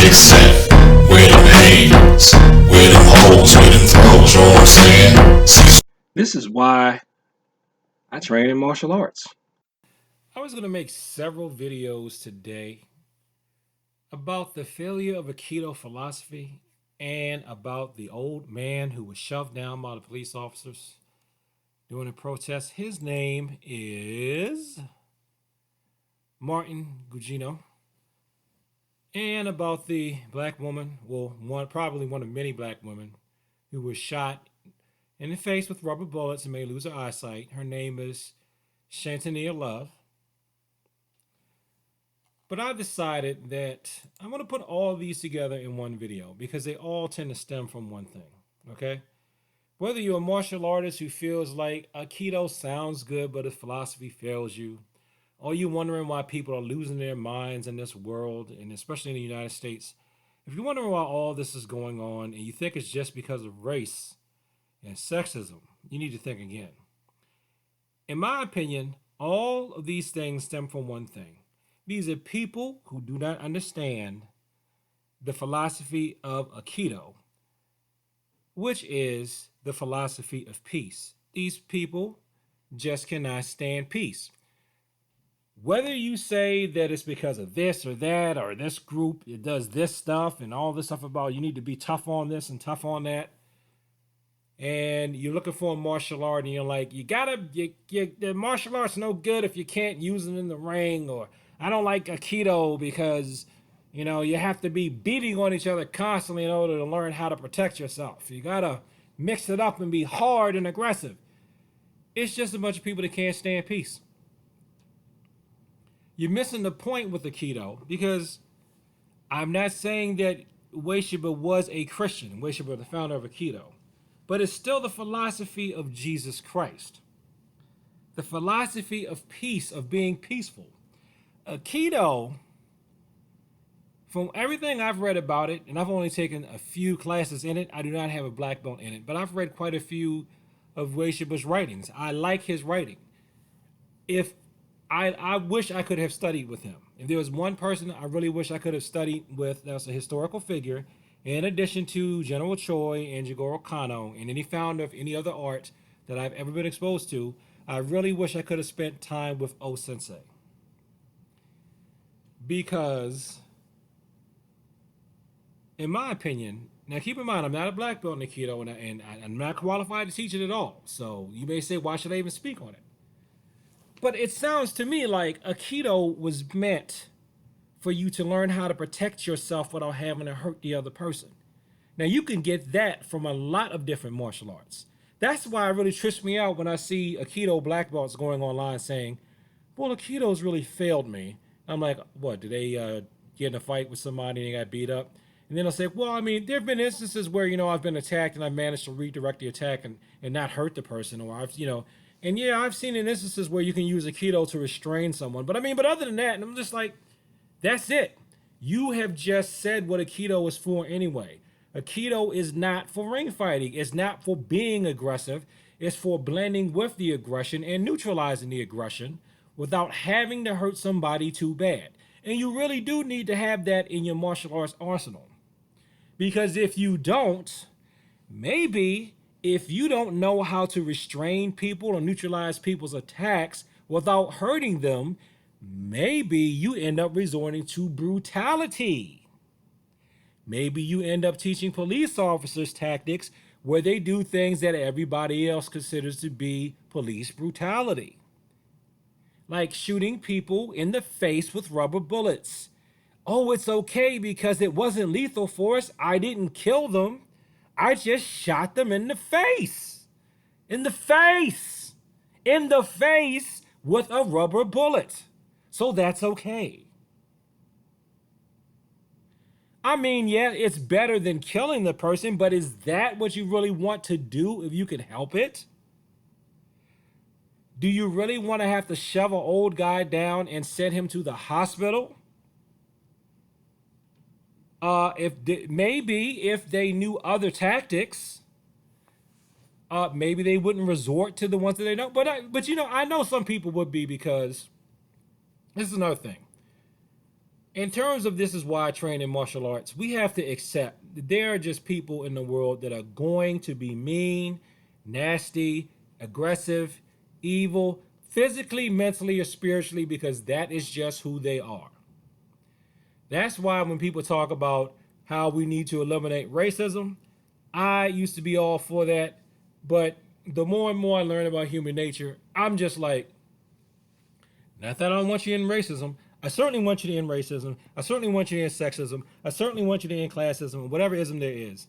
except where them hands, where them holes, where them throws, you know what I'm saying? This is why I train in martial arts. I was going to make several videos today about the failure of Aikido philosophy and about the old man who was shoved down by the police officers during a protest. His name is Martin Gugino. And about the black woman, probably one of many black women who was shot in the face with rubber bullets and may lose her eyesight. Her name is Shantania Love. But I decided that I'm going to put all these together in one video because they all tend to stem from one thing. Okay? Whether you're a martial artist who feels like Aikido sounds good, but its philosophy fails you, or you're wondering why people are losing their minds in this world, and especially in the United States, if you're wondering why all this is going on and you think it's just because of race and sexism, you need to think again. In my opinion, all of these things stem from one thing. These are people who do not understand the philosophy of Aikido, which is the philosophy of peace. These people just cannot stand peace. Whether you say that it's because of this or that, or this group it does this stuff and all this stuff about you need to be tough on this and tough on that, and you're looking for a martial art and you're like, the martial art's no good if you can't use it in the ring, or I don't like Aikido because you have to be beating on each other constantly in order to learn how to protect yourself. You gotta mix it up and be hard and aggressive. It's just a bunch of people that can't stand peace. You're missing the point with Aikido because I'm not saying that Ueshiba was a Christian. Ueshiba, the founder of Aikido. But it's still the philosophy of Jesus Christ. The philosophy of peace, of being peaceful. Aikido, from everything I've read about it, and I've only taken a few classes in it, I do not have a black belt in it, but I've read quite a few of Ueshiba's writings. I like his writing. If I wish I could have studied with him. If there was one person I really wish I could have studied with that's a historical figure, in addition to General Choi and Jigoro Kano and any founder of any other art that I've ever been exposed to, I really wish I could have spent time with O Sensei. Because, in my opinion, now keep in mind, I'm not a black belt in Aikido and I'm not qualified to teach it at all. So you may say, why should I even speak on it? But it sounds to me like Aikido was meant for you to learn how to protect yourself without having to hurt the other person. Now, you can get that from a lot of different martial arts. That's why it really trips me out when I see Aikido black belts going online saying, well, Aikido's really failed me. I'm like, what, did they get in a fight with somebody and they got beat up? And then they'll say, well, I mean, there have been instances where, I've been attacked and I've managed to redirect the attack and not hurt the person. Or and yeah, I've seen in instances where you can use Aikido to restrain someone. But other than that, and I'm just like, that's it. You have just said what Aikido is for anyway. Aikido is not for ring fighting. It's not for being aggressive. It's for blending with the aggression and neutralizing the aggression without having to hurt somebody too bad. And you really do need to have that in your martial arts arsenal. Because if you don't, maybe if you don't know how to restrain people or neutralize people's attacks without hurting them, maybe you end up resorting to brutality. Maybe you end up teaching police officers tactics where they do things that everybody else considers to be police brutality. Like shooting people in the face with rubber bullets. Oh, it's okay because it wasn't lethal force. I didn't kill them. I just shot them in the face. In the face. In the face with a rubber bullet. So that's okay. I mean, yeah, it's better than killing the person, but is that what you really want to do if you can help it? Do you really want to have to shove an old guy down and send him to the hospital? Maybe if they knew other tactics, maybe they wouldn't resort to the ones that they know. But I know some people would be because this is another thing. In terms of this is why I train in martial arts, we have to accept that there are just people in the world that are going to be mean, nasty, aggressive, evil, physically, mentally, or spiritually, because that is just who they are. That's why when people talk about how we need to eliminate racism, I used to be all for that. But the more and more I learn about human nature, I'm just like, not that I don't want you in racism. I certainly want you to end racism. I certainly want you to end sexism. I certainly want you to end classism, whatever ism there is.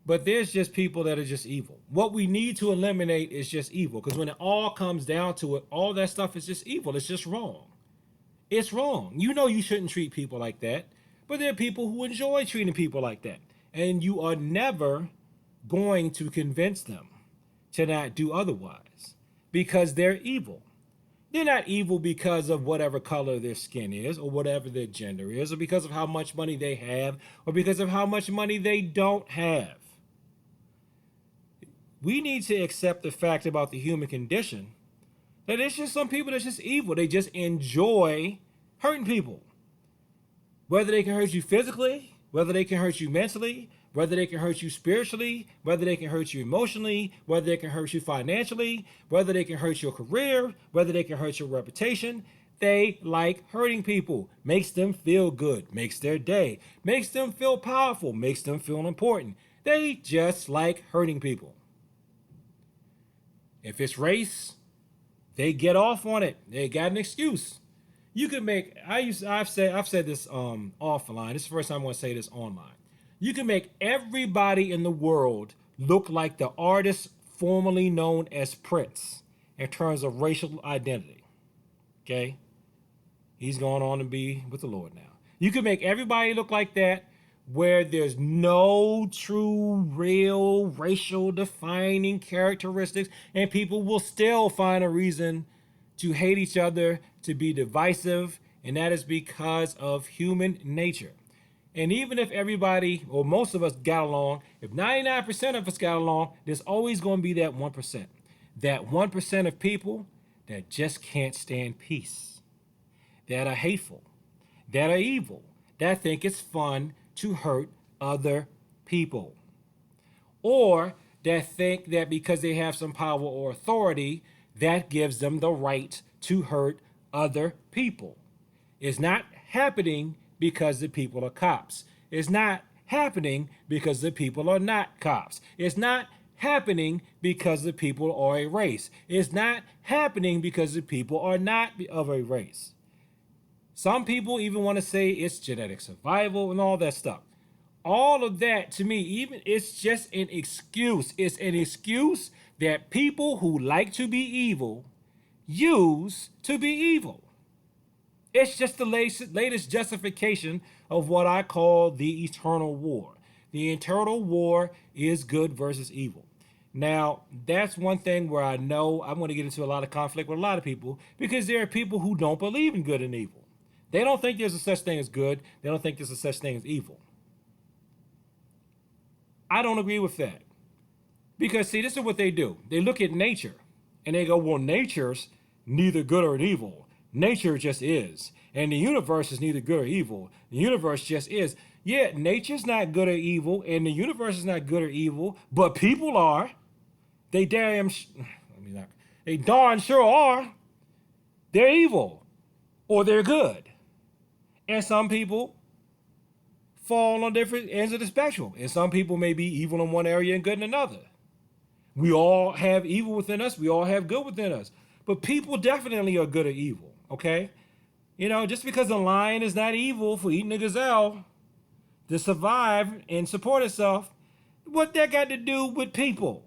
But there's just people that are just evil. What we need to eliminate is just evil. Because when it all comes down to it, all that stuff is just evil. It's just wrong. It's wrong. You know you shouldn't treat people like that. But there are people who enjoy treating people like that. And you are never going to convince them to not do otherwise. Because they're evil. They're not evil because of whatever color their skin is, or whatever their gender is, or because of how much money they have, or because of how much money they don't have. We need to accept the fact about the human condition that it's just some people that's just evil. They just enjoy hurting people. Whether they can hurt you physically, whether they can hurt you mentally, whether they can hurt you spiritually, whether they can hurt you emotionally, whether they can hurt you financially, whether they can hurt your career, whether they can hurt your reputation. They like hurting people. Makes them feel good, makes their day, makes them feel powerful, makes them feel important. They just like hurting people. If it's race, they get off on it. They got an excuse. You could make, I've said this offline. This is the first time I'm going to say this online. You can make everybody in the world look like the artist formerly known as Prince in terms of racial identity. Okay? He's going on to be with the Lord now. You can make everybody look like that where there's no true, real racial defining characteristics, and people will still find a reason to hate each other, to be divisive, and that is because of human nature. And even if everybody, or most of us got along, if 99% of us got along, there's always going to be that 1%. That 1% of people that just can't stand peace, that are hateful, that are evil, that think it's fun to hurt other people. Or that think that because they have some power or authority, that gives them the right to hurt other people. It's not happening because the people are cops. It's not happening because the people are not cops. It's not happening because the people are a race. It's not happening because the people are not of a race. Some people even want to say it's genetic survival and all that stuff. All of that, to me, even it's just an excuse. It's an excuse that people who like to be evil use to be evil. It's just the latest justification of what I call the eternal war. The eternal war is good versus evil. Now, that's one thing where I know I'm going to get into a lot of conflict with a lot of people, because there are people who don't believe in good and evil. They don't think there's a such thing as good. They don't think there's a such thing as evil. I don't agree with that. Because, see, this is what they do. They look at nature and they go, well, nature's neither good or evil. Nature just is. And the universe is neither good or evil. The universe just is. Yeah, nature's not good or evil, and the universe is not good or evil, but people are. They they darn sure are. They're evil or they're good. And some people fall on different ends of the spectrum. And some people may be evil in one area and good in another. We all have evil within us. We all have good within us. But people definitely are good or evil, okay? You know, just because a lion is not evil for eating a gazelle to survive and support itself, what that got to do with people?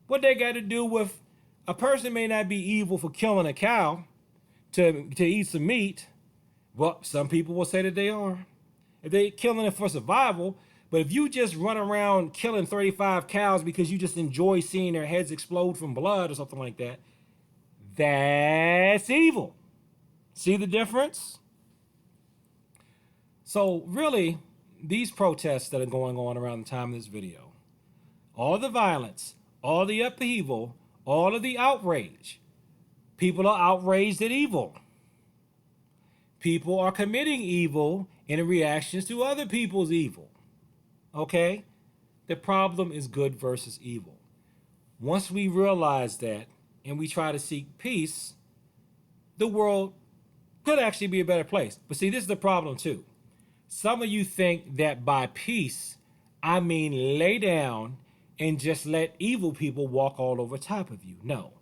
What that got to do with a person may not be evil for killing a cow to eat some meat. Well, some people will say that they are. If they're killing it for survival, but if you just run around killing 35 cows because you just enjoy seeing their heads explode from blood or something like that, that's evil. See the difference? So really, these protests that are going on around the time of this video, all the violence, all the upheaval, all of the outrage, people are outraged at evil. People are committing evil in reactions to other people's evil. Okay? The problem is good versus evil. Once we realize that and we try to seek peace, the world could actually be a better place. But see, this is the problem too. Some of you think that by peace, I mean lay down and just let evil people walk all over top of you. No.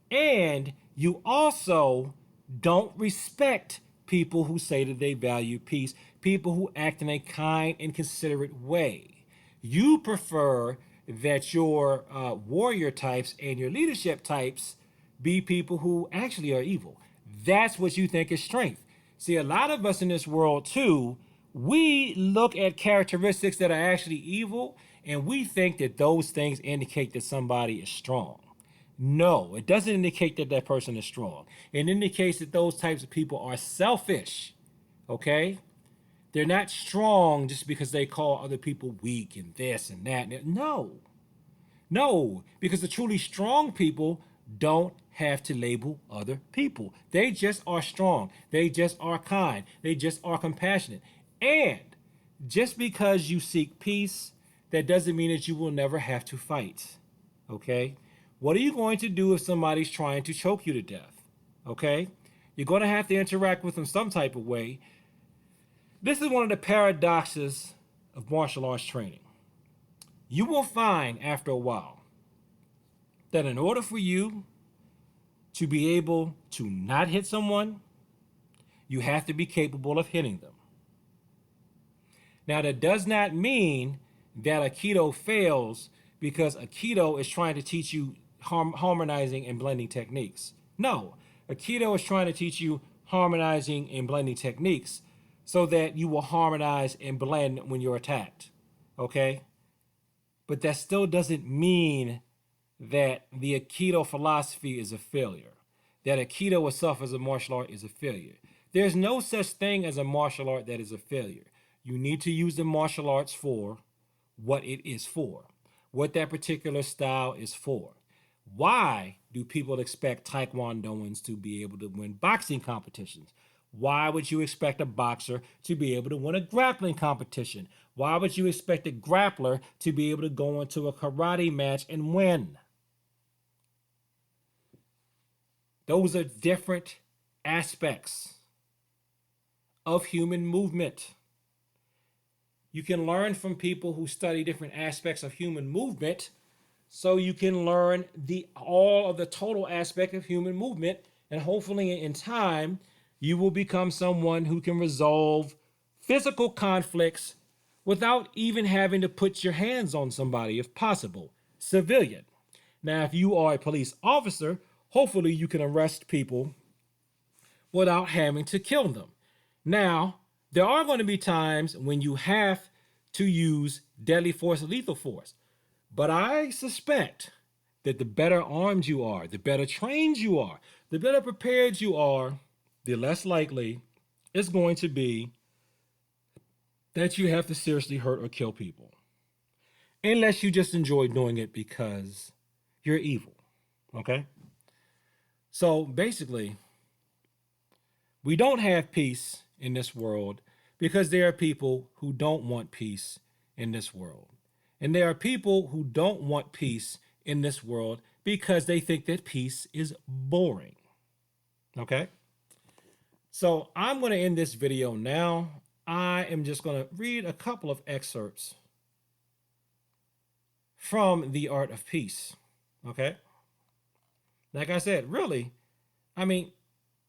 And you also don't respect people who say that they value peace, people who act in a kind and considerate way. You prefer that your warrior types and your leadership types be people who actually are evil. That's what you think is strength. See, a lot of us in this world too, we look at characteristics that are actually evil and we think that those things indicate that somebody is strong. No, it doesn't indicate that that person is strong. It indicates that those types of people are selfish. Okay? They're not strong just because they call other people weak and this and that. No. No, because the truly strong people don't have to label other people. They just are strong. They just are kind. They just are compassionate. And just because you seek peace, that doesn't mean that you will never have to fight. Okay? What are you going to do if somebody's trying to choke you to death? Okay? You're going to have to interact with them some type of way. This is one of the paradoxes of martial arts training. You will find after a while that in order for you to be able to not hit someone, you have to be capable of hitting them. Now, that does not mean that Aikido fails because Aikido is trying to teach you harmonizing and blending techniques. No, Aikido is trying to teach you harmonizing and blending techniques so that you will harmonize and blend when you're attacked. Okay? But that still doesn't mean that the Aikido philosophy is a failure, that Aikido itself as a martial art is a failure. There's no such thing as a martial art that is a failure. You need to use the martial arts for what it is for, what that particular style is for. Why do people expect Taekwondoans to be able to win boxing competitions? Why would you expect a boxer to be able to win a grappling competition? Why would you expect a grappler to be able to go into a karate match and win? Those are different aspects of human movement. You can learn from people who study different aspects of human movement so you can learn all of the total aspect of human movement, and hopefully in time you will become someone who can resolve physical conflicts without even having to put your hands on somebody if possible. Civilian. Now, if you are a police officer, hopefully you can arrest people without having to kill them. Now, there are going to be times when you have to use deadly force or lethal force. But I suspect that the better armed you are, the better trained you are, the better prepared you are, the less likely it's going to be that you have to seriously hurt or kill people. Unless you just enjoy doing it because you're evil. Okay? So basically, we don't have peace in this world because there are people who don't want peace in this world. And there are people who don't want peace in this world because they think that peace is boring. Okay? So I'm going to end this video now. I am just going to read a couple of excerpts from The Art of Peace. Okay? Like I said, really, I mean,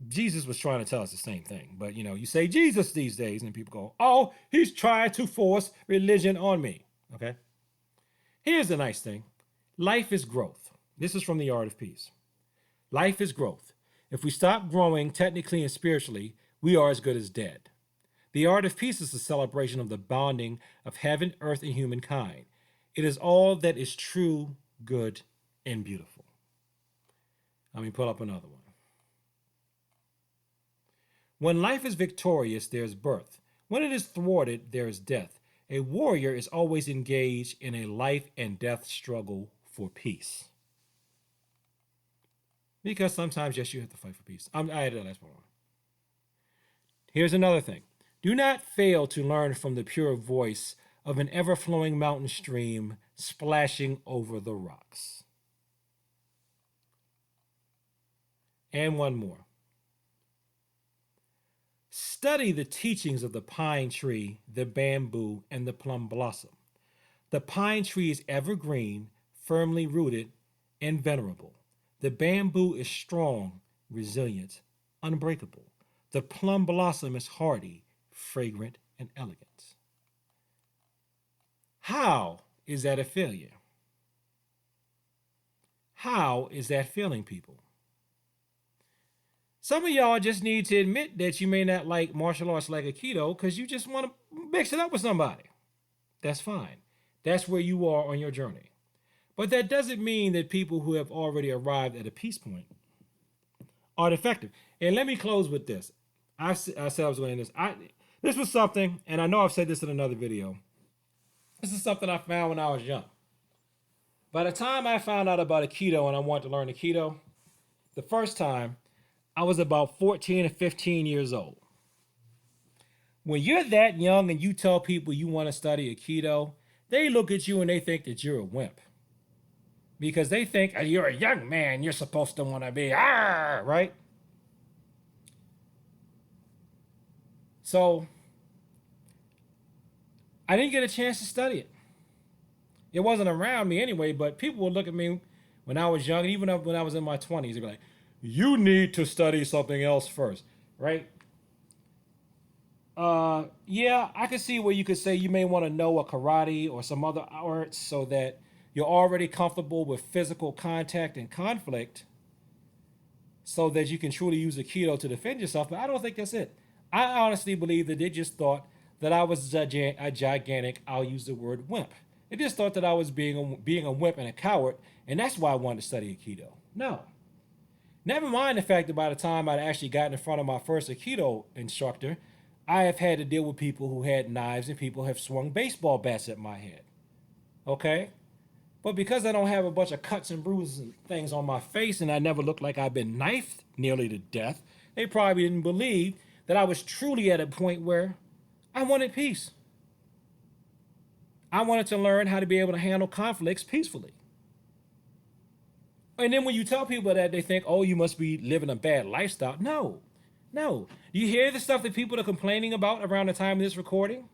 Jesus was trying to tell us the same thing. But, you say Jesus these days and people go, oh, he's trying to force religion on me. Okay? Here's the nice thing. Life is growth. This is from The Art of Peace. Life is growth. If we stop growing technically and spiritually, we are as good as dead. The art of peace is a celebration of the bonding of heaven, earth, and humankind. It is all that is true, good, and beautiful. Let me pull up another one. When life is victorious, there is birth. When it is thwarted, there is death. A warrior is always engaged in a life and death struggle for peace. Because sometimes, yes, you have to fight for peace. I added that last one. Here's another thing. Do not fail to learn from the pure voice of an ever flowing mountain stream splashing over the rocks. And one more. Study the teachings of the pine tree, the bamboo, and the plum blossom. The pine tree is evergreen, firmly rooted, and venerable. The bamboo is strong, resilient, unbreakable. The plum blossom is hardy, fragrant, and elegant. How is that a failure? How is that failing, people? Some of y'all just need to admit that you may not like martial arts like Aikido because you just want to mix it up with somebody. That's fine. That's where you are on your journey. But that doesn't mean that people who have already arrived at a peace point are defective. And let me close with this. I said I was going to this. This was something, and I know I've said this in another video. This is something I found when I was young. By the time I found out about Aikido and I wanted to learn Aikido, the first time, I was about 14 or 15 years old. When you're that young and you tell people you want to study Aikido, they look at you and they think that you're a wimp. Because they think you're a young man, you're supposed to want to be, right? So, I didn't get a chance to study it. It wasn't around me anyway, but people would look at me when I was young, and even when I was in my 20s, they'd be like, you need to study something else first, right? Yeah, I can see where you could say you may want to know a karate or some other arts so that you're already comfortable with physical contact and conflict so that you can truly use Aikido to defend yourself, but I don't think that's it. I honestly believe that they just thought that I was a gigantic, I'll use the word wimp. They just thought that I was being a wimp and a coward, and that's why I wanted to study Aikido. No. Never mind the fact that by the time I'd actually gotten in front of my first Aikido instructor, I have had to deal with people who had knives and people have swung baseball bats at my head. Okay? But because I don't have a bunch of cuts and bruises and things on my face and I never looked like I've been knifed nearly to death, they probably didn't believe that I was truly at a point where I wanted peace. I wanted to learn how to be able to handle conflicts peacefully. And then when you tell people that, they think, oh, you must be living a bad lifestyle. No. You hear the stuff that people are complaining about around the time of this recording?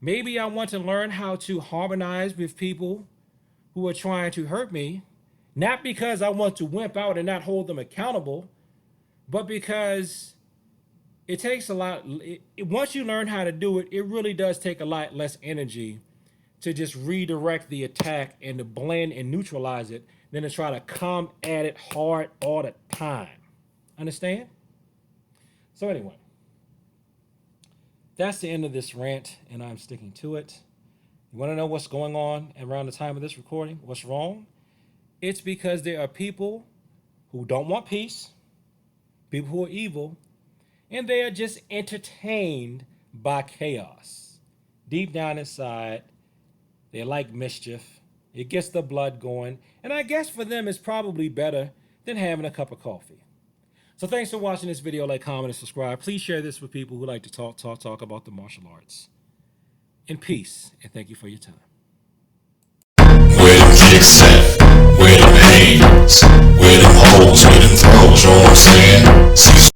Maybe I want to learn how to harmonize with people who are trying to hurt me, not because I want to wimp out and not hold them accountable, but because it takes a lot. Once you learn how to do it, it really does take a lot less energy to just redirect the attack and to blend and neutralize it than to try to come at it hard all the time. Understand? So anyway, that's the end of this rant, and I'm sticking to it. You want to know what's going on around the time of this recording? What's wrong? It's because there are people who don't want peace, people who are evil, and they are just entertained by chaos. Deep down inside, they like mischief. It gets the blood going, and I guess for them it's probably better than having a cup of coffee. So thanks for watching this video. Like, comment, and subscribe. Please share this with people who like to talk about the martial arts. In peace, and thank you for your time. Where them kicks at? Where them hands? Where them holes? Where them throws? You know what I'm saying? Cecil.